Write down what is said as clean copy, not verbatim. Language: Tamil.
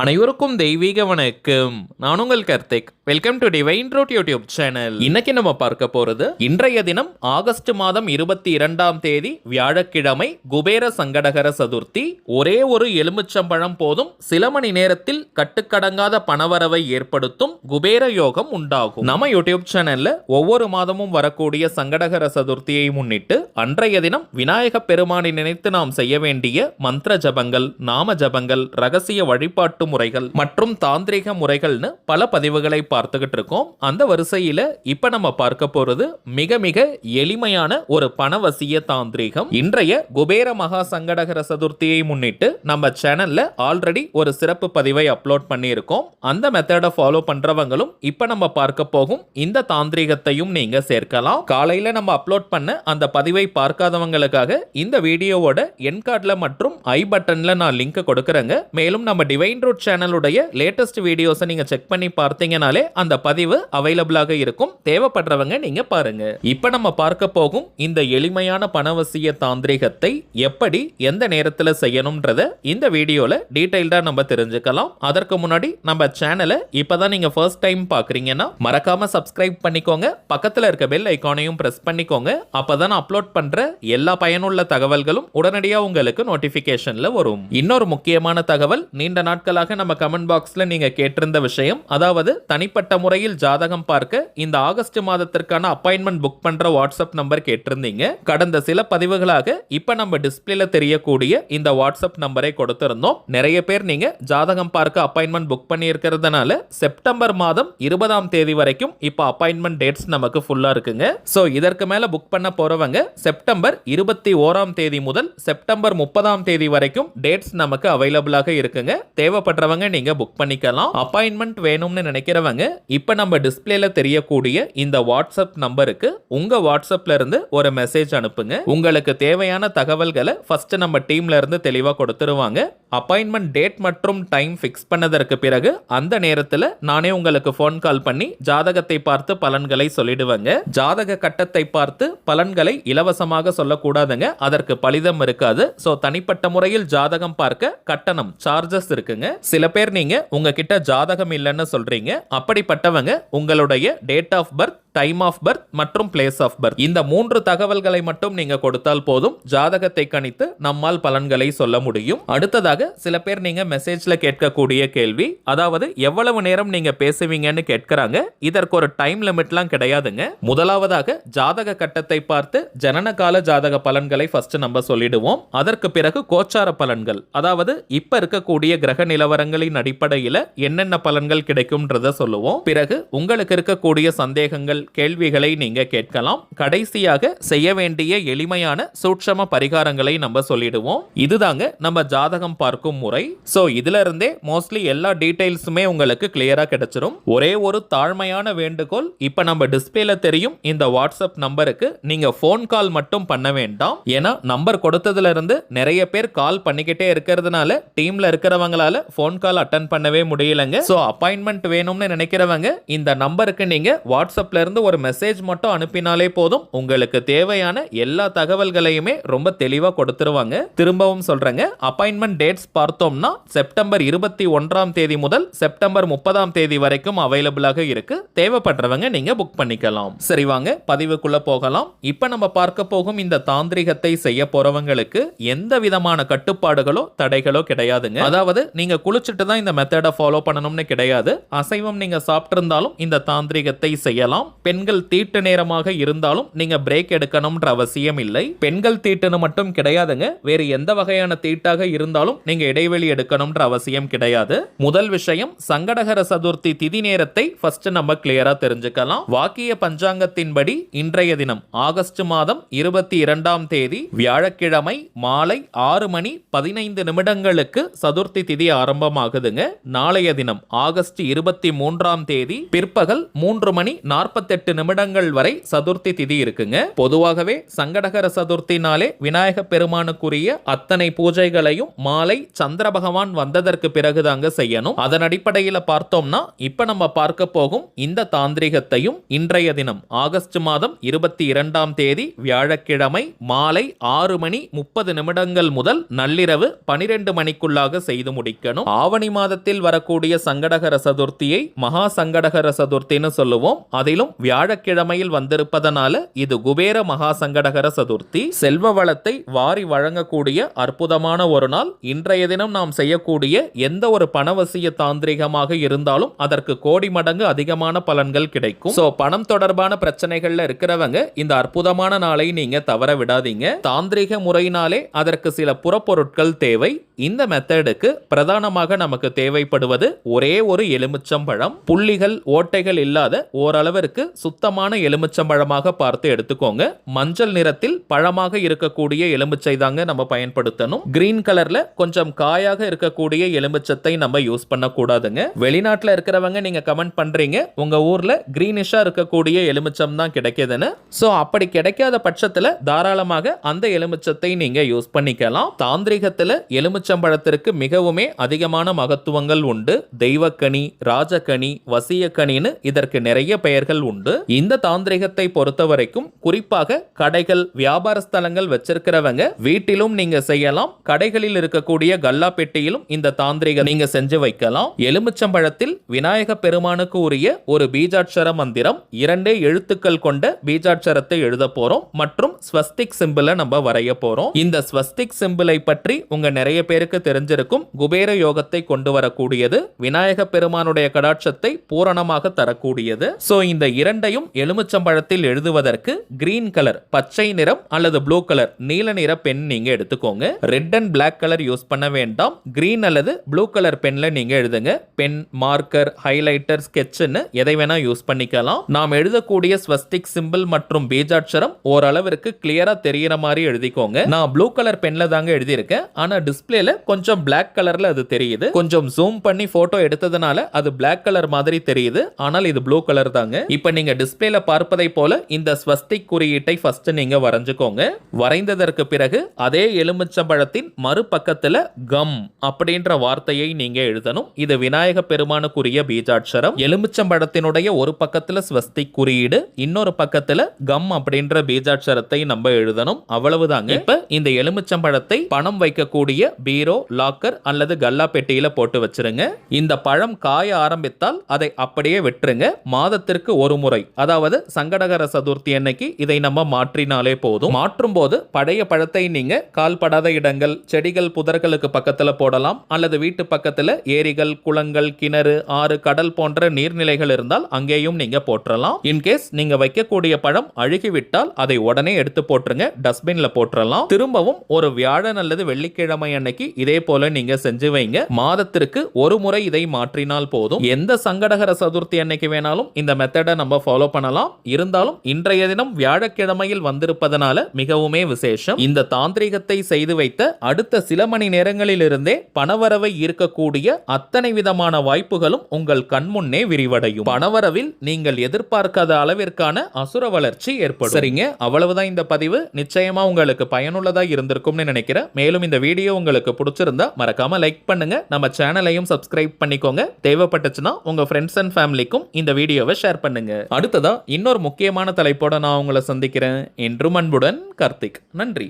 அனைவருக்கும் தெய்வீக வணக்கம். நான் உங்கள் Karthik. Welcome to divine truth YouTube channel. இன்னைக்கு நம்ம பார்க்க போறது இன்றைய தினம் ஆகஸ்ட் மாதம் 22ஆம் தேதி வியாழக்கிழமை குபேர சங்கடகர சதுர்த்தி. ஒரே ஒரு எலுமிச்சம்பழம் போதும் சில மணி நேரத்தில் கட்டுக்கடங்காத பணவரவை ஏற்படுத்தும் குபேர யோகம் உண்டாகும். நம்ம யூடியூப் சேனல்ல ஒவ்வொரு மாதமும் வரக்கூடிய சங்கடகர சதுர்த்தியை முன்னிட்டு அன்றைய தினம் விநாயக பெருமானை நினைத்து நாம் செய்ய வேண்டிய மந்திர ஜபங்கள், நாம ஜபங்கள், ரகசிய வழிபாட்டு முறைகள் மற்றும் தாந்திரிக முறைகள்னு பல பதிவுகளை பார்த்துக்கிட்டு இருக்கோம். அந்த வரிசையில இப்ப நம்ம பார்க்க போறது மிக மிக எளிமையான ஒரு பணவசிய தாந்திரிகம். இன்றைய குபேர மகா சங்கடகர சதுர்த்தியை முன்னிட்டு நம்ம சேனல்ல ஆல்ரெடி ஒரு சிறப்பு பதிவை அப்லோட் பண்ணியிருக்கோம். அந்த மெத்தடை ஃபாலோ பண்றவங்களும் இப்ப நம்ம பார்க்க போகும் இந்த தாந்திரிகத்தையும் நீங்க சேர்க்கலாம். காலையில நம்ம அப்லோட் பண்ண அந்த பதிவை பார்க்காதவங்களுக்காக இந்த வீடியோவோட என் கார்டுல மற்றும் ஐ பட்டன்ல நான் லிங்க் கொடுக்கறேங்க. மேலும் நம்ம டிவைன் ட்ரூத் சேனலுடைய லேட்டஸ்ட் வீடியோஸை நீங்க செக் பண்ணி பார்த்தீங்கனாலே அந்த பதிவு அவைலபிளாக இருக்கும். தேவைப்படுறவங்க நீங்க பாருங்க. இப்ப நம்ம பார்க்க போகும் இந்த எளிமையான பணவசிய தாந்திரிகத்தை எப்படி எந்த நேரத்தில் செய்யணும்ன்றத இந்த வீடியோல டீடைல்டா நம்ம தெரிஞ்சுக்கலாம். அதற்கு முன்னாடி நம்ம சேனலை இப்பதான் நீங்க ஃபர்ஸ்ட் டைம் பாக்குறீங்கன்னா மறக்காம சப்ஸ்கிரைப் பண்ணிக்கோங்க. பக்கத்துல இருக்க பெல் ஐகானையும் பிரஸ் பண்ணிக்கோங்க. அப்பதான் அப்லோட் பண்ற எல்லா பயனுள்ள தகவல்களும் உடனடியாக உங்களுக்கு நோட்டிபிகேஷன்ல வரும். இன்னொரு முக்கியமான தகவல், நீண்ட நாட்களாக நம்ம கமெண்ட் பாக்ஸ்ல நீங்க கேட்டிருந்த விஷயம், அதாவது தனிப்பட்ட முறையில் ஜாதகம் பார்க்க இந்த ஆகஸ்ட் மாதத்திற்கான அப்பாயின்மெண்ட் புக் பண்ற வாட்ஸ்அப் நம்பர் கேட்டிருந்தீங்க. கடந்த சில பதிவுகளாக இப்ப நம்ம டிஸ்பிளேல தெரியக்கூடிய இந்த வாட்ஸ்அப் நம்பரை கொடுத்திருந்தோம். நிறைய பேர் நீங்க ஜாதகம் பார்க்க அப்பாயின்மெண்ட் புக் பண்ணி இருக்கிறதுனால செப்டம்பர் மாதம் 20ஆம் தேதி வரைக்கும் இப்ப அப்பாயின்மெண்ட் டேட்ஸ் நமக்கு ஃபுல்லா இருக்குங்க. சோ இதற்கு மேல புக் பண்ண போறவங்க செப்டம்பர் 21ஆம் தேதி முதல் செப்டம்பர் 30ஆம் தேதி வரைக்கும் டேட்ஸ் நமக்கு அவைலபிளாக இருக்குங்க. தேவைப்படுறவங்க நீங்க புக் பண்ணிக்கலாம். அப்பாயின்மெண்ட் வேணும்னு நினைக்கிறவங்க இப்ப நம்ம டிஸ்பிளேல தெரியக்கூடிய இந்த வாட்ஸ்அப் நம்பருக்கு உங்க வாட்ஸ்அப்ல இருந்து ஒரு மெசேஜ் அனுப்புங்க. உங்களுக்கு தேவையான தகவல்களை ஃபர்ஸ்ட் நம்ம டீம்ல இருந்து தெளிவா கொடுத்துருவாங்க. அப்பாயின்மெண்ட் டேட் மற்றும் டைம் ஃபிக்ஸ் பண்ணதற்கு பிறகு அந்த நேரத்தில் நானே உங்களுக்கு ஃபோன் கால் பண்ணி ஜாதகத்தை பார்த்து பலன்களை சொல்லிடுவேங்க. ஜாதக கட்டத்தை பார்த்து பலன்களை இலவசமாக சொல்லக்கூடாதுங்க. அதற்கு பலிதம் இருக்காது. சோ தனிப்பட்ட முறையில் ஜாதகம் பார்க்க கட்டணம் சார்ஜஸ் இருக்குங்க. சில பேர் நீங்க உங்ககிட்ட ஜாதகம் இல்லைன்னு சொல்றீங்க. அப்படிப்பட்டவங்க உங்களுடைய date of birth, time of birth மற்றும் பிளேஸ் ஆஃப் பர்த் இந்த 3 தகவல்களை மட்டும் நீங்க கொடுத்தால் போதும். ஜாதகத்தை கணித்து நம்மால் பலன்களை சொல்ல முடியும். அடுத்ததாக சில பேர் நீங்க மெசேஜ்ல கேட்கக்கூடிய கேள்வி, அதாவது எவ்வளவு நேரம் நீங்க பேசுவீங்கன்னு கேட்கறாங்க. இதற்கு ஒரு டைம் லிமிட்லாம் கிடையாதுங்க. முதலாவதாக ஜாதக கட்டத்தை பார்த்து ஜனனகால ஜாதக பலன்களை ஃபர்ஸ்ட் நம்ம சொல்லிடுவோம். அதற்கு பிறகு கோச்சார பலன்கள், அதாவது இப்ப இருக்கக்கூடிய கிரக நிலவரங்களின் அடிப்படையில் என்னென்ன பலன்கள் கிடைக்கும்ன்றத சொல்லுவோம். பிறகு உங்களுக்கு இருக்கக்கூடிய சந்தேகங்கள், கேள்விகளை நீங்க கேட்கலாம். கடைசியாக செய்ய வேண்டிய எளிமையான சூட்சம பரிகாரங்களை நம்ம சொல்லிடுவோம். இதுதாங்க நம்ம ஜாதகம் பார்க்கும் முறை. சோ இதுல இருந்தே மோஸ்ட்லி எல்லா டீடைல்ஸுமே உங்களுக்கு கிளியரா கிடைச்சிரும். ஒரே ஒரு தாழ்மையான வேண்டுகோள், இப்ப நம்ம டிஸ்பிளேல தெரியும் இந்த வாட்ஸ்அப் நம்பருக்கு நீங்க போன் கால் மட்டும் பண்ண வேண்டாம். ஏன்னா நம்பர் கொடுத்ததுல இருந்து நிறைய பேர் கால் பண்ணிக்கிட்டே இருக்கிறதுனால டீம்ல இருக்கிறவங்களால போன் கால் அட்டன் பண்ணவே முடியலங்க. சோ அப்பாயின்மெண்ட் வேணும்னு நினைக்கிறவங்க இந்த நம்பருக்கு நீங்க வாட்ஸ்அப்ல இருந்து ஒரு மெசேஜ் மட்டும் அனுப்பினாலே போதும். உங்களுக்கு தேவையான எல்லா தகவல்களையுமே ரொம்ப தெளிவா கொடுத்துருவாங்க. திரும்பவும் சொல்றேங்க, அப்பாயின்மெண்ட் டேட்ஸ் பார்த்தோம்னா செப்டம்பர் 21ஆம் தேதி முதல் செப்டம்பர் 30ஆம் தேதி வரைக்கும் அவைலபிளாக இருக்கு. தேவைப்படுறவங்க நீங்க புக் பண்ணிக்கலாம். சரி வாங்க பதிவுக்குள்ள போகலாம். இப்ப நம்ம பார்க்க போகும் இந்த தாந்திரிகத்தை செய்ய போறவங்களுக்கு எந்த விதமான கட்டுப்பாடுகளோ தடைகளோ கிடையாதுங்க. அதாவது நீங்க குளிச்சுட்டு தான் இந்த மெத்தடை ஃபாலோ பண்ணணும்னு கிடையாது. அசைவம் நீங்க சாப்பிட்டிருந்தாலும் இந்த தாந்திரிகத்தை செய்யலாம். பெண்கள் தீட்டு நேரமாக இருந்தாலும் நீங்க பிரேக் எடுக்கணும்ன்ற அவசியம் இல்லை. பெண்கள் தீட்டுன்னு மட்டும் கிடையாதுங்க, வேறு எந்த வகையான தீட்டாக இருந்தாலும் நீங்க இடைவெளி எடுக்கணும்ன்ற அவசியம் கிடையாது. முதல் விஷயம், சங்கடகர சதுர்த்தி திதி நேரத்தை ஃபர்ஸ்ட் நம்ம கிளியரா தெரிஞ்சுக்கலாம். வாக்கிய பஞ்சாங்கத்தின்படி இன்றைய தினம் ஆகஸ்ட் மாதம் 22ஆம் தேதி வியாழக்கிழமை மாலை 6:15 சதுர்த்தி திதி ஆரம்பமாகுதுங்க. நாளைய தினம் ஆகஸ்ட் 23ஆம் தேதி பிற்பகல் 3:48 வரை சதுர்த்தி திதி இருக்குங்க. பொதுவாகவே சங்கடகர சதுர்த்தினாலே விநாயக பெருமானுக்குரிய அத்தனை பூஜைகளையும் மாலை சந்திர பகவான் வந்ததற்கு பிறகுதாங்க செய்யணும். அதன் அடிப்படையில் பார்த்தோம்னா இப்ப நம்ம பார்க்க போகும் இந்த தாந்திரிகத்தையும் இன்றைய தினம் ஆகஸ்ட் மாதம் 22ஆம் தேதி வியாழக்கிழமை மாலை 6:30 முதல் நள்ளிரவு 12 மணிக்குள்ளாக செய்து முடிக்கணும். எடுத்துக்கணும். ஆவணி மாதத்தில் வரக்கூடிய சங்கடகர சதுர்த்தியை மகா சங்கடகர சதுர்த்தின்னு சொல்லுவோம். அதிலும் வியாழக்கிழமையில் வந்திருப்பதனால இது குபேர மகா சங்கடகர சதுர்த்தி. செல்வ வளத்தை வாரி வழங்கக்கூடிய அற்புதமான ஒரு நாள். இன்றைய தினம் நாம் செய்யக்கூடிய எந்த ஒரு பணவசிய தாந்திரிகமாக இருந்தாலும் அதற்கு கோடி மடங்கு அதிகமான பலன்கள் கிடைக்கும். சோ பணம் தொடர்பான பிரச்சனைகள்ல இருக்கிறவங்க இந்த அற்புதமான நாளை நீங்க தவற விடாதீங்க. தாந்திரிக முறையினாலே அதற்கு சில புறப்பொருட்கள் தேவை. இந்த மெத்தடுக்கு பிரதானமாக நமக்கு தேவைப்படுவது ஒரே ஒரு எலுமிச்சம்பழம். புள்ளிகள் ஓட்டைகள் இல்லாத ஓரளவிற்கு சுத்தமான எலுமிச்சம்பழமாக பார்த்து எடுத்துக்கோங்க. மஞ்சள் நிறத்தில் பழமாக இருக்கக்கூடிய எலுமிச்சை தாங்க நம்ம பயன்படுத்தணும். கிரீன் கலர்ல கொஞ்சம் காயாக இருக்கக்கூடிய எலுமிச்சத்தை நம்ம யூஸ் பண்ண கூடாதுங்க. வெளிநாட்டுல இருக்கிறவங்க நீங்க கமெண்ட் பண்றீங்க உங்க ஊர்ல கிரீனிஷா இருக்கக்கூடிய எலுமிச்சம் தான் கிடைக்குதுன்னு. சோ அப்படி கிடைக்காத பட்சத்துல தாராளமாக அந்த எலுமிச்சத்தை நீங்க யூஸ் பண்ணிக்கலாம். தாந்திரிகத்துல எலுமிச்சம்பழத்திற்கு மிகவுமே அதிகமான மகத்துவங்கள் உண்டு. தெய்வக்கனி, ராஜகனி, வசியக்கனின்னு இதற்கு நிறைய பெயர்கள் உண்டு. இந்த தாந்திரிகத்தை பொறுத்த வரைக்கும் குறிப்பாக கடைகள், வியாபார ஸ்தலங்கள் வச்சிருக்கிறவங்க வீட்டிலும் நீங்க செய்யலாம். கடைகளில் இருக்கக்கூடிய கல்லா பெட்டியிலும் இந்த தாந்திரிகம் நீங்க செஞ்சு வைக்கலாம். எலுமிச்சம்பழத்தில் விநாயக பெருமானுக்கு உரிய ஒரு பீஜாட்சர மந்திரம், 2 எழுத்துக்கள் கொண்ட பீஜாட்சரத்தை எழுத போறோம் மற்றும் ஸ்வஸ்திக் சிம்பிளை நம்ம வரைய போறோம். இந்த ஸ்வஸ்திக் சிம்பிளை பற்றி உங்க நிறைய பேருக்கு தெரிஞ்சிருக்கும். குபேர யோகத்தை கொண்டு வரக்கூடியது, விநாயக பெருமானுடைய கடாட்சத்தை பூரணமாக தரக்கூடியது. சோ இந்த இரண்டையும் எலுமிச்சம்பழத்தில் எழுதுவதற்கு கிரீன் கலர் பச்சை நிறம் அல்லது ப்ளூ கலர் நீல நிற பென் நீங்க எடுத்துக்கோங்க. Red and black colour use பண்ண வேண்டாம். கிரீன் அல்லது ப்ளூ கலர் பென்ல நீங்க எழுதுங்க. பென், மார்க்கர், ஹைலைட்டர், ஸ்கெட்ச்னு எதை வேணா யூஸ் பண்ணிக்கலாம். நாம் எழுதக்கூடிய ஸ்வஸ்திக் சிம்பிள் மற்றும் பீஜாட்சரம் ஓரளவிற்கு கிளியரா தெரியற மாதிரி எழுதிக்கோங்க. நான் ப்ளூ கலர் பென்ல தாங்க எழுதியிருக்கேன். ஆனா டிஸ்பிளேல கொஞ்சம் பிளாக் கலர்ல அது தெரியுது. கொஞ்சம் ஜூம் பண்ணி போட்டோ எடுத்ததுனால அது பிளாக் கலர் மாதிரி தெரியுது. ஆனால் இது ப்ளூ கலர் தாங்க. இப்போ நீங்க டிஸ்பிளேல பார்ப்பதை போல இந்த ஸ்வஸ்திக் குறியீட்டை ஃபர்ஸ்ட் நீங்க வரைஞ்சுக்கோங்க. வரைந்ததற்கு பிறகு அதே எலுமிச்சம்பழத்தின் மறுபக்கத்துல கம் அப்படின்ற வார்த்தையை நீங்க எழுதணும். இது விநாயக பெருமானுக்குரிய பீஜாட்சரம். எலுமிச்சம்பழத்தினுடைய ஒரு பக்கத்துல ஸ்வஸ்திக் குறியீடு, இன்னொரு பக்கத்துல கம் அப்படின்ற பீஜாட்சரத்தை நம்ம எழுதணும். அவ்வளவுதாங்க. இப்ப இந்த எலுமிச்சம்பழத்தை பணம் வைக்கக்கூடிய பீரோ, லாக்கர் அல்லது கல்லா பெட்டியில போட்டு வச்சிருங்க. இந்த பழம் காய ஆரம்பித்தால் அதை அப்படியே விட்டுருங்க. மாதத்திற்கு ஒரு முறை, அதாவது சங்கடகர சதுர்த்தி அன்னைக்கு இதை நம்ம மாற்றினாலே போதும். மாற்றும் போது பழைய பழத்தை நீங்க கால்படாத இடங்கள், செடிகள், புதர்களுக்கு பக்கத்துல போடலாம். அல்லது வீட்டு பக்கத்துல ஏரிகள், குளங்கள், கிணறு, ஆறு, கடல் போன்ற நீர்நிலைகள் இருந்தால் அங்கேயும் நீங்க போற்றலாம். இன்கேஸ் நீங்க வைக்கக்கூடிய பழம் அழுகிவிட்டால் அதை உடனே எடுத்து போட்டுருங்க. டஸ்ட்பின்ல போட்டுறலாம். திரும்பவும் ஒரு வியாழன் அல்லது வெள்ளிக்கிழமை அன்னைக்கு இதே போல நீங்க செஞ்சு வைங்க. மாதத்திற்கு ஒரு முறை இதை மாற்றினால் போதும். எந்த சங்கடகர சதுர்த்தி அன்னைக்கு வேணாலும் இந்த மெத்தடை நம்ம ஃபாலோ பண்ணலாம். இருந்தாலும் இன்றைய தினம் வியாழக்கிழமையில் வந்திருப்பதனால மிகவுமே விசேஷம். இந்த தாந்திரிகத்தை செய்து வைத்த அடுத்த சில மணி நேரங்களில் இருந்தே பணவரவை ஈர்க்கக்கூடிய அத்தனை விதமான வாய்ப்புகளும் உங்கள் கண்முன்னே விரிவடையும். பணவரவில் நீங்கள் எதிர்பார்க்காத அளவிற்கான அசுர வளர்ச்சி ஏற்படும். சரிங்க, அவ்வளவுதான் இந்த பதிவு. நிச்சயமா உங்களுக்கு பயனுள்ளதா இருந்திருக்கும்னு நினைக்கிறேன். மேலும் இந்த வீடியோ உங்களுக்கு பிடிச்சிருந்தா மறக்காம லைக் பண்ணுங்க. நம்ம சேனலையும் சப்ஸ்கிரைப் பண்ணிக்கோங்க. தேவைப்பட்டுச்சுன்னா உங்க ஃப்ரெண்ட்ஸ் அண்ட் ஃபேமிலிக்கும் இந்த வீடியோவை ஷேர் பண்ணுங்க. அடுத்ததா இன்னொரு முக்கியமான தலைப்போட நான் உங்களை சந்திக்கிறேன். என்றும் அன்புடன் கார்த்திக். நன்றி.